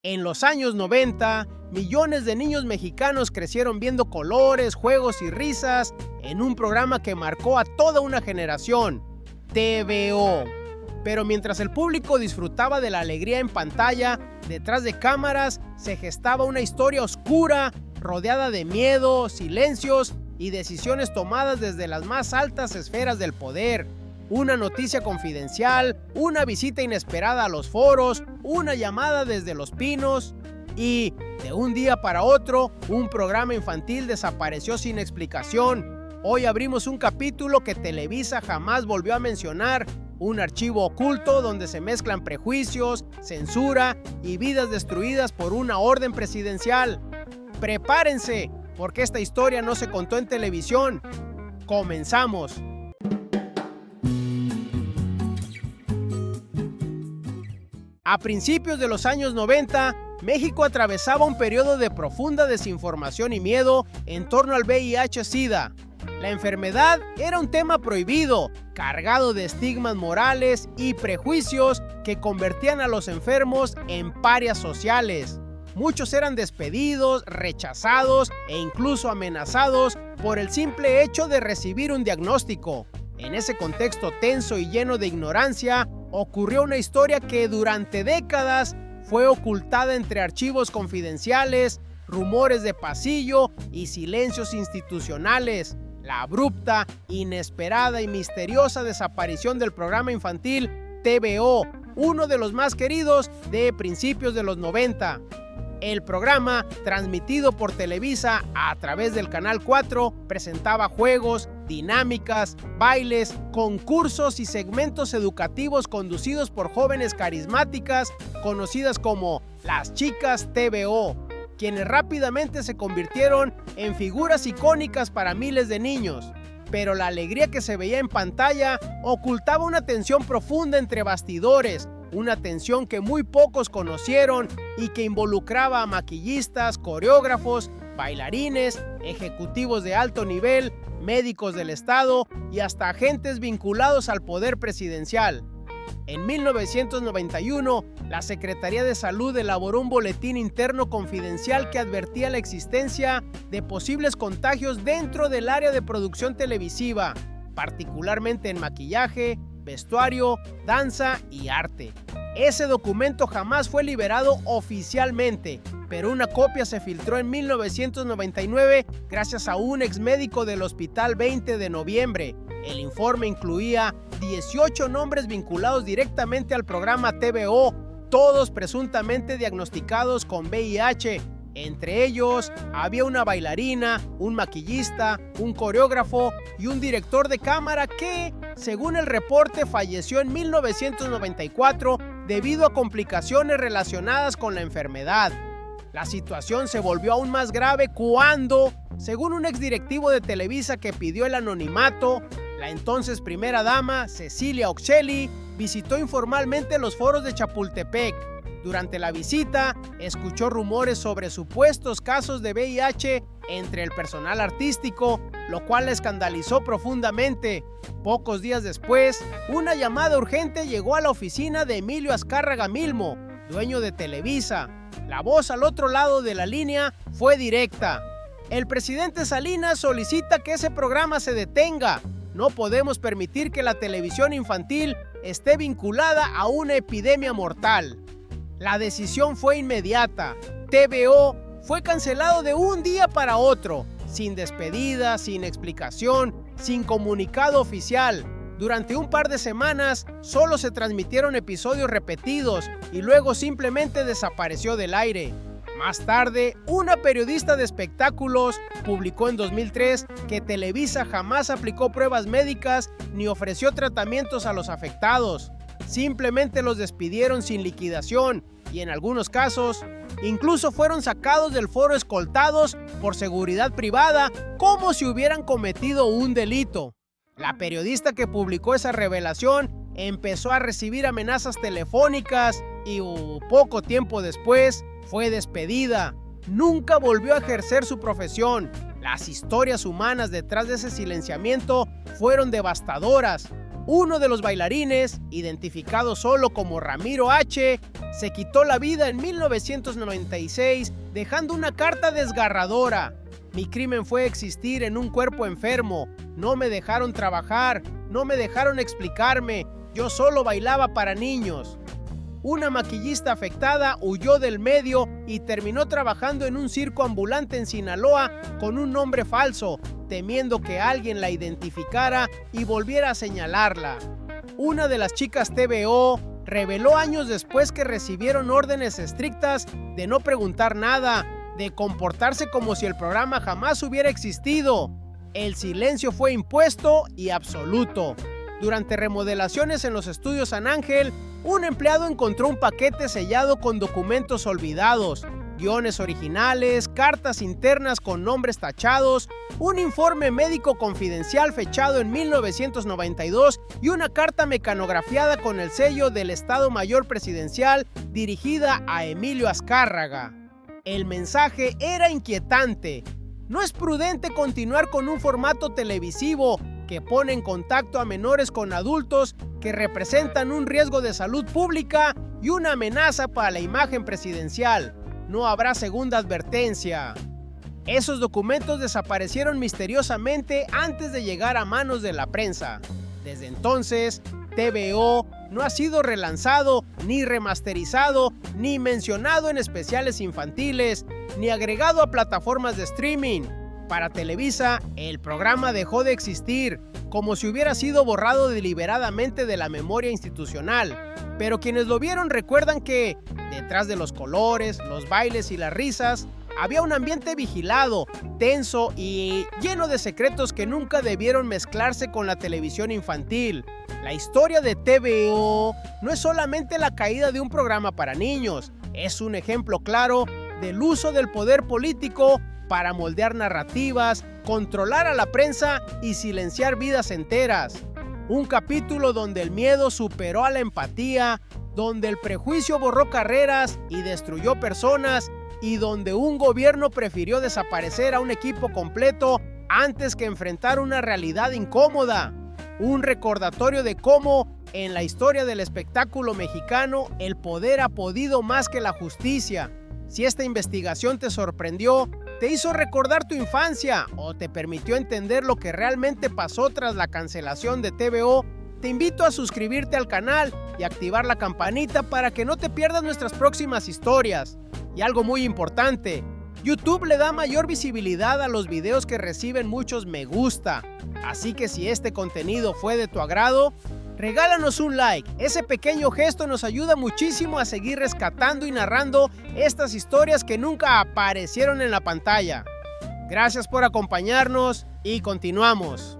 En los años 90, millones de niños mexicanos crecieron viendo colores, juegos y risas en un programa que marcó a toda una generación, TVO. Pero mientras el público disfrutaba de la alegría en pantalla, detrás de cámaras se gestaba una historia oscura, rodeada de miedo, silencios y decisiones tomadas desde las más altas esferas del poder. Una noticia confidencial, una visita inesperada a los foros, una llamada desde Los Pinos y, de un día para otro, un programa infantil desapareció sin explicación. Hoy abrimos un capítulo que Televisa jamás volvió a mencionar, un archivo oculto donde se mezclan prejuicios, censura y vidas destruidas por una orden presidencial. ¡Prepárense! Porque esta historia no se contó en televisión. ¡Comenzamos! A principios de los años 90, México atravesaba un periodo de profunda desinformación y miedo en torno al VIH-Sida. La enfermedad era un tema prohibido, cargado de estigmas morales y prejuicios que convertían a los enfermos en parias sociales. Muchos eran despedidos, rechazados e incluso amenazados por el simple hecho de recibir un diagnóstico. En ese contexto tenso y lleno de ignorancia, ocurrió una historia que durante décadas fue ocultada entre archivos confidenciales, rumores de pasillo y silencios institucionales. La abrupta, inesperada y misteriosa desaparición del programa infantil TVO, uno de los más queridos de principios de los 90. El programa, transmitido por Televisa a través del Canal 4, presentaba juegos, dinámicas, bailes, concursos y segmentos educativos conducidos por jóvenes carismáticas conocidas como las Chicas TVO, quienes rápidamente se convirtieron en figuras icónicas para miles de niños. Pero la alegría que se veía en pantalla ocultaba una tensión profunda entre bastidores, una tensión que muy pocos conocieron y que involucraba a maquillistas, coreógrafos, bailarines, ejecutivos de alto nivel, médicos del Estado y hasta agentes vinculados al poder presidencial. En 1991, la Secretaría de Salud elaboró un boletín interno confidencial que advertía la existencia de posibles contagios dentro del área de producción televisiva, particularmente en maquillaje, vestuario, danza y arte. Ese documento jamás fue liberado oficialmente, pero una copia se filtró en 1999 gracias a un exmédico del Hospital 20 de Noviembre. El informe incluía 18 nombres vinculados directamente al programa TVO, todos presuntamente diagnosticados con VIH. Entre ellos, había una bailarina, un maquillista, un coreógrafo y un director de cámara que, según el reporte, falleció en 1994 debido a complicaciones relacionadas con la enfermedad. La situación se volvió aún más grave cuando, según un exdirectivo de Televisa que pidió el anonimato, la entonces primera dama, Cecilia Oxelli, visitó informalmente los foros de Chapultepec. Durante la visita, escuchó rumores sobre supuestos casos de VIH entre el personal artístico, lo cual la escandalizó profundamente. Pocos días después, una llamada urgente llegó a la oficina de Emilio Azcárraga Milmo, dueño de Televisa. La voz al otro lado de la línea fue directa. El presidente Salinas solicita que ese programa se detenga. No podemos permitir que la televisión infantil esté vinculada a una epidemia mortal. La decisión fue inmediata. TVO fue cancelado de un día para otro, sin despedida, sin explicación, sin comunicado oficial. Durante un par de semanas, solo se transmitieron episodios repetidos y luego simplemente desapareció del aire. Más tarde, una periodista de espectáculos publicó en 2003 que Televisa jamás aplicó pruebas médicas ni ofreció tratamientos a los afectados. Simplemente los despidieron sin liquidación y en algunos casos, incluso fueron sacados del foro escoltados por seguridad privada como si hubieran cometido un delito. La periodista que publicó esa revelación empezó a recibir amenazas telefónicas y poco tiempo después fue despedida. Nunca volvió a ejercer su profesión. Las historias humanas detrás de ese silenciamiento fueron devastadoras. Uno de los bailarines, identificado solo como Ramiro H., se quitó la vida en 1996, dejando una carta desgarradora. Mi crimen fue existir en un cuerpo enfermo. No me dejaron trabajar, no me dejaron explicarme. Yo solo bailaba para niños. Una maquillista afectada huyó del medio y terminó trabajando en un circo ambulante en Sinaloa con un nombre falso, temiendo que alguien la identificara y volviera a señalarla. Una de las chicas TVO reveló años después que recibieron órdenes estrictas de no preguntar nada, de comportarse como si el programa jamás hubiera existido. El silencio fue impuesto y absoluto. Durante remodelaciones en los estudios San Ángel, un empleado encontró un paquete sellado con documentos olvidados, guiones originales, cartas internas con nombres tachados, un informe médico confidencial fechado en 1992 y una carta mecanografiada con el sello del Estado Mayor Presidencial dirigida a Emilio Azcárraga. El mensaje era inquietante. No es prudente continuar con un formato televisivo que pone en contacto a menores con adultos que representan un riesgo de salud pública y una amenaza para la imagen presidencial. No habrá segunda advertencia. Esos documentos desaparecieron misteriosamente antes de llegar a manos de la prensa. Desde entonces, TVO no ha sido relanzado, ni remasterizado, ni mencionado en especiales infantiles, ni agregado a plataformas de streaming. Para Televisa, el programa dejó de existir, como si hubiera sido borrado deliberadamente de la memoria institucional. Pero quienes lo vieron recuerdan que, detrás de los colores, los bailes y las risas, había un ambiente vigilado, tenso y lleno de secretos que nunca debieron mezclarse con la televisión infantil. La historia de TVO no es solamente la caída de un programa para niños, es un ejemplo claro del uso del poder político para moldear narrativas, controlar a la prensa y silenciar vidas enteras. Un capítulo donde el miedo superó a la empatía, donde el prejuicio borró carreras y destruyó personas, y donde un gobierno prefirió desaparecer a un equipo completo antes que enfrentar una realidad incómoda. Un recordatorio de cómo, en la historia del espectáculo mexicano, el poder ha podido más que la justicia. Si esta investigación te sorprendió, te hizo recordar tu infancia o te permitió entender lo que realmente pasó tras la cancelación de TVO, te invito a suscribirte al canal y activar la campanita para que no te pierdas nuestras próximas historias. Y algo muy importante, YouTube le da mayor visibilidad a los videos que reciben muchos me gusta. Así que si este contenido fue de tu agrado, regálanos un like. Ese pequeño gesto nos ayuda muchísimo a seguir rescatando y narrando estas historias que nunca aparecieron en la pantalla. Gracias por acompañarnos y continuamos.